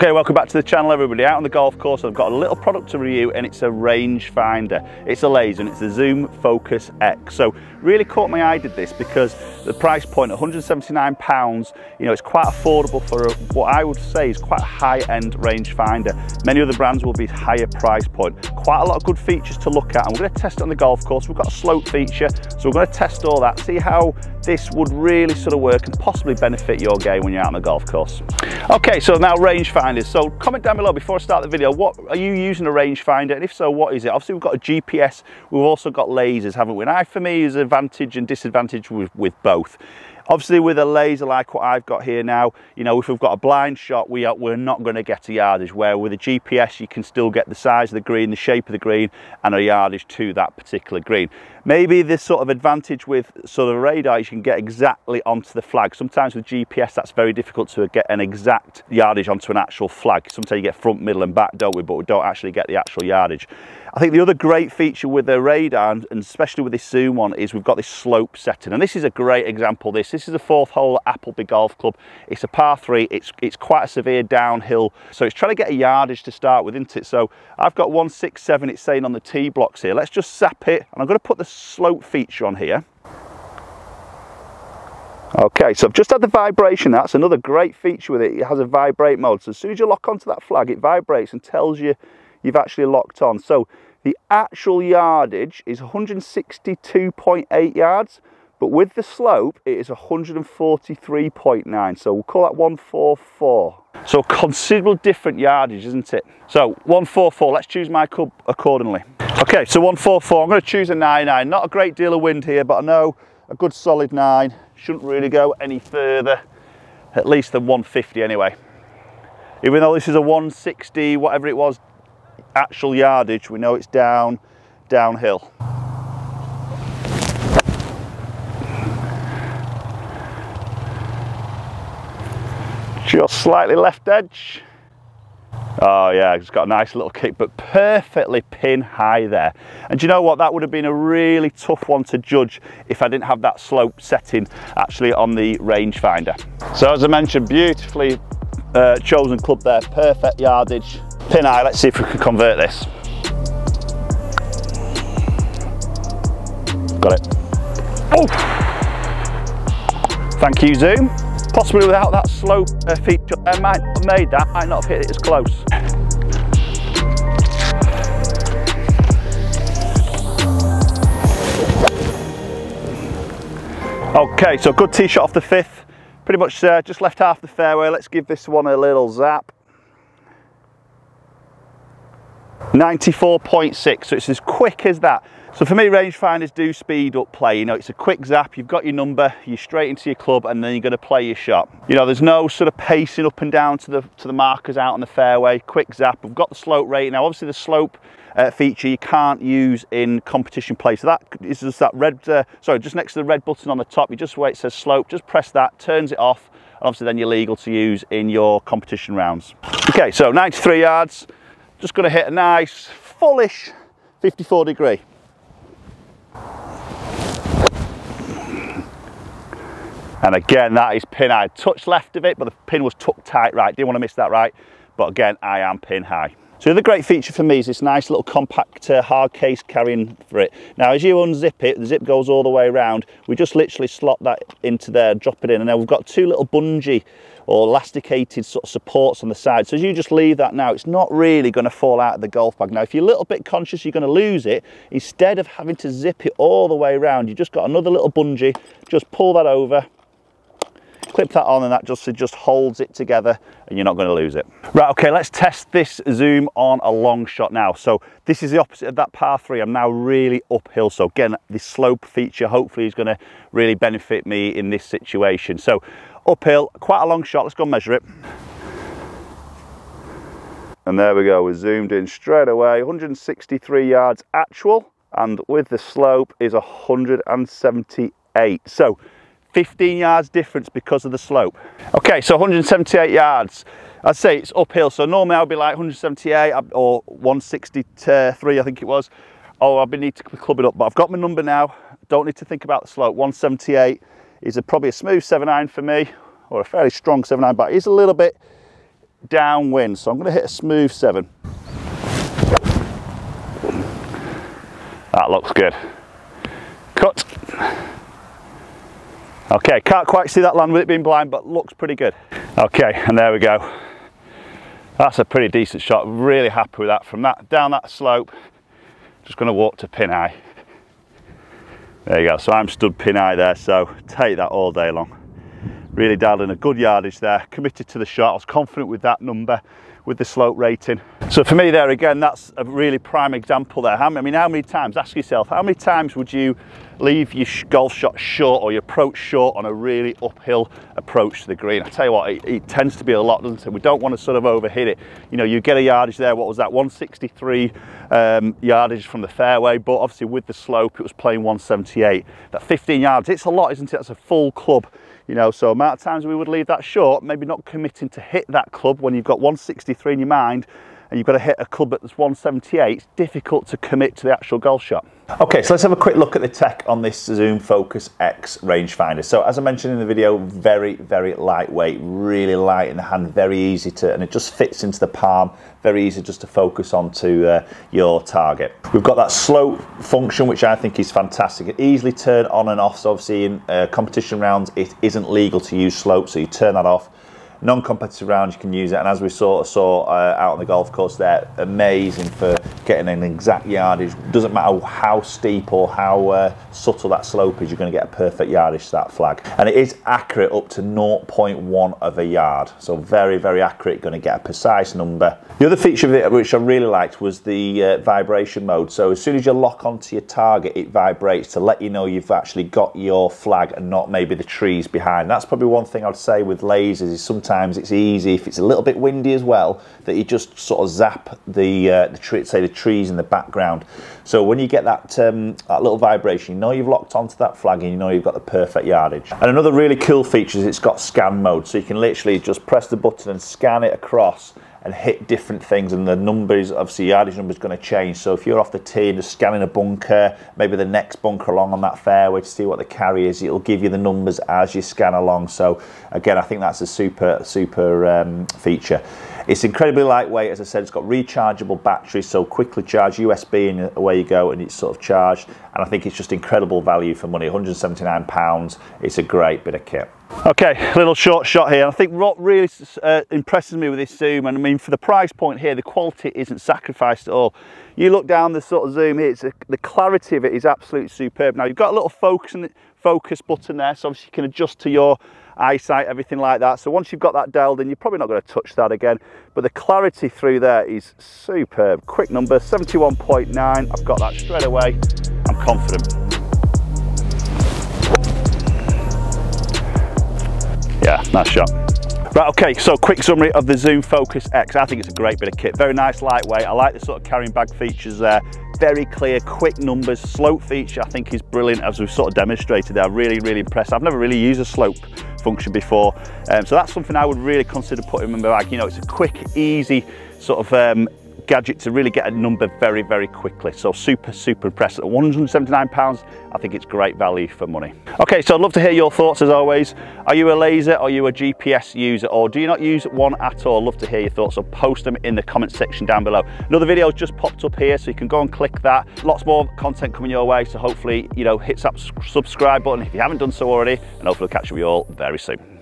Okay, welcome back to the channel everybody. Out on the golf course I've got a little product to review and it's a rangefinder. It's a laser and it's the Zoom Focus X. So really caught my eye did this because the price point, £179, you know, it's quite affordable for what I would say is quite a high-end rangefinder. Many other brands will be higher price point. Quite a lot of good features to look at and we're going to test it on the golf course. We've got a slope feature, so we're going to test all that, see how this would really sort of work and possibly benefit your game when you're out on the golf course. Okay, so now rangefinders. So comment down below before I start the video, what are you using a rangefinder, and if so, what is it? Obviously we've got a GPS, we've also got lasers, haven't we? Now for me is an advantage and disadvantage with both. Obviously with a laser like what I've got here now, you know, if we've got a blind shot, we're not going to get a yardage, where with a GPS you can still get the size of the green, the shape of the green and a yardage to that particular green. Maybe this sort of advantage with sort of radar, you can get exactly onto the flag. Sometimes with GPS that's very difficult to get an exact yardage onto an actual flag. Sometimes you get front, middle and back, don't we, but we don't actually get the actual yardage. I think the other great feature with the radar, and especially with this Zoom one, is we've got this slope setting, and this is a great example. This is the fourth hole at Appleby Golf Club. It's a par 3, it's quite a severe downhill, so it's trying to get a yardage to start with, isn't it? So I've got 167, it's saying on the tee blocks here. Let's just zap it, and I'm going to put the slope feature on here. Okay, so I've just had the vibration. That's another great feature with it. It has a vibrate mode, so as soon as you lock onto that flag, it vibrates and tells you you've actually locked on. So the actual yardage is 162.8 yards, but with the slope it is 143.9, so we'll call that 144. So considerable different yardage, isn't it? So 144, let's choose my club accordingly. Okay, so 144, I'm going to choose a 9-9. Not a great deal of wind here, but I know a good solid 9 shouldn't really go any further, at least than 150 anyway. Even though this is a 160, whatever it was, actual yardage, we know it's downhill. Just slightly left edge. Oh yeah, it's got a nice little kick, but perfectly pin high there. And do you know what, that would have been a really tough one to judge if I didn't have that slope setting actually on the rangefinder. So as I mentioned, beautifully chosen club there, perfect yardage, pin high. Let's see if we can convert this. Got it. Oh! Thank you, Zoom. Possibly without that slope feature, I might not have made that, might not have hit it as close. Okay, so good tee shot off the 5th. Pretty much just left half the fairway. Let's give this one a little zap. 94.6, so it's as quick as that. So for me, rangefinders do speed up play. You know, it's a quick zap, you've got your number, you're straight into your club, and then you're going to play your shot. You know, there's no sort of pacing up and down to the markers out on the fairway. Quick zap. We've got the slope rate. Now obviously the slope feature you can't use in competition play, so that is just that red, just next to the red button on the top. You just wait, it says slope, just press that, turns it off, and obviously then you're legal to use in your competition rounds. Okay, so 93 yards, just going to hit a nice fullish 54 degree. And again, that is pin high. Touch left of it, but the pin was tucked tight right. Didn't want to miss that right. But again, I am pin high. So the other great feature for me is this nice little compact hard case carrying for it. Now, as you unzip it, the zip goes all the way around. We just literally slot that into there, drop it in, and then we've got two little bungee or elasticated sort of supports on the side. So as you just leave that now, it's not really going to fall out of the golf bag. Now, if you're a little bit conscious you're going to lose it, instead of having to zip it all the way around, you've just got another little bungee, just pull that over, clip that on, and that just holds it together and you're not going to lose it. Right, okay, let's test this Zoom on a long shot now. So this is the opposite of that par 3. I'm now really uphill. So again, this slope feature hopefully is going to really benefit me in this situation. So uphill, quite a long shot. Let's go measure it. And there we go, we're zoomed in straight away. 163 yards actual, and with the slope is 178. So 15 yards difference because of the slope. Okay, so 178 yards. I'd say it's uphill, so normally I'll be like 178 or 163, I think it was. Oh, I've been need to club it up, but I've got my number now. Don't need to think about the slope. 178 is probably a smooth 7-iron for me, or a fairly strong 7-iron, but it's a little bit downwind, so I'm going to hit a smooth 7. That looks good. Cut. Okay, can't quite see that land with it being blind, but looks pretty good. Okay, and there we go. That's a pretty decent shot. Really happy with that. From that down that slope, just going to walk to pin eye. There you go. So I'm stood pin eye there, so take that all day long. Really dialed in a good yardage there, committed to the shot. I was confident with that number, with the slope rating. So for me there again, that's a really prime example there. How many times, ask yourself, how many times would you leave your golf shot short or your approach short on a really uphill approach to the green? I tell you what, it tends to be a lot, doesn't it? We don't want to sort of overhit it. You know, you get a yardage there, what was that, 163 yardage from the fairway, but obviously with the slope it was playing 178. That 15 yards, it's a lot, isn't it? That's a full club. You know, so amount of times we would leave that short, maybe not committing to hit that club when you've got 163 in your mind and you've got to hit a club that's 178, it's difficult to commit to the actual golf shot. Okay, so let's have a quick look at the tech on this Zoom Focus X rangefinder. So as I mentioned in the video, very, very lightweight, really light in the hand, very easy to, and it just fits into the palm, very easy just to focus onto your target. We've got that slope function, which I think is fantastic. It easily turn on and off, so obviously in competition rounds, it isn't legal to use slope, so you turn that off. Non-competitive rounds you can use it, and as we saw out on the golf course there, amazing for getting an exact yardage. Doesn't matter how steep or how subtle that slope is, you're going to get a perfect yardage to that flag, and it is accurate up to 0.1 of a yard, so very, very accurate. Going to get a precise number. The other feature of it which I really liked was the vibration mode. So as soon as you lock onto your target, it vibrates to let you know you've actually got your flag and not maybe the trees behind. That's probably one thing I'd say with lasers, is sometimes it's easy, if it's a little bit windy as well, that you just sort of zap the trees in the background. So when you get that little vibration, you know you've locked onto that flag and you know you've got the perfect yardage. And another really cool feature is it's got scan mode, so you can literally just press the button and scan it across and hit different things, and the numbers, obviously yardage number is going to change. So if you're off the tee and just scanning a bunker, maybe the next bunker along on that fairway to see what the carry is, it'll give you the numbers as you scan along. So again, I think that's a super feature. It's incredibly lightweight, as I said. It's got rechargeable batteries, so quickly charge, USB and away you go, and it's sort of charged. And I think it's just incredible value for money, £179. It's a great bit of kit. Okay, little short shot here. I think what really impresses me with this Zoom, and I mean for the price point here, the quality isn't sacrificed at all. You look down the sort of Zoom here, the clarity of it is absolutely superb. Now you've got a little focus button there, so obviously you can adjust to your eyesight, everything like that. So once you've got that dialed in, you're probably not going to touch that again, but the clarity through there is superb. Quick number, 71.9. I've got that straight away. I'm confident. Yeah, nice shot. Right, okay, so quick summary of the Zoom Focus X. I think it's a great bit of kit. Very nice, lightweight. I like the sort of carrying bag features there. Very clear, quick numbers. Slope feature I think is brilliant, as we've sort of demonstrated there. Really, really impressed. I've never really used a slope function before, so that's something I would really consider putting in my bag. You know, it's a quick, easy sort of gadget to really get a number very, very quickly. So super impressed. At £179, I think it's great value for money. Okay, so I'd love to hear your thoughts as always. Are you a laser? Are you a GPS user? Or do you not use one at all? Love to hear your thoughts, so post them in the comment section down below. Another video has just popped up here, so you can go and click that. Lots more content coming your way, so hopefully, you know, hit that subscribe button if you haven't done so already, and hopefully I'll catch up with you all very soon.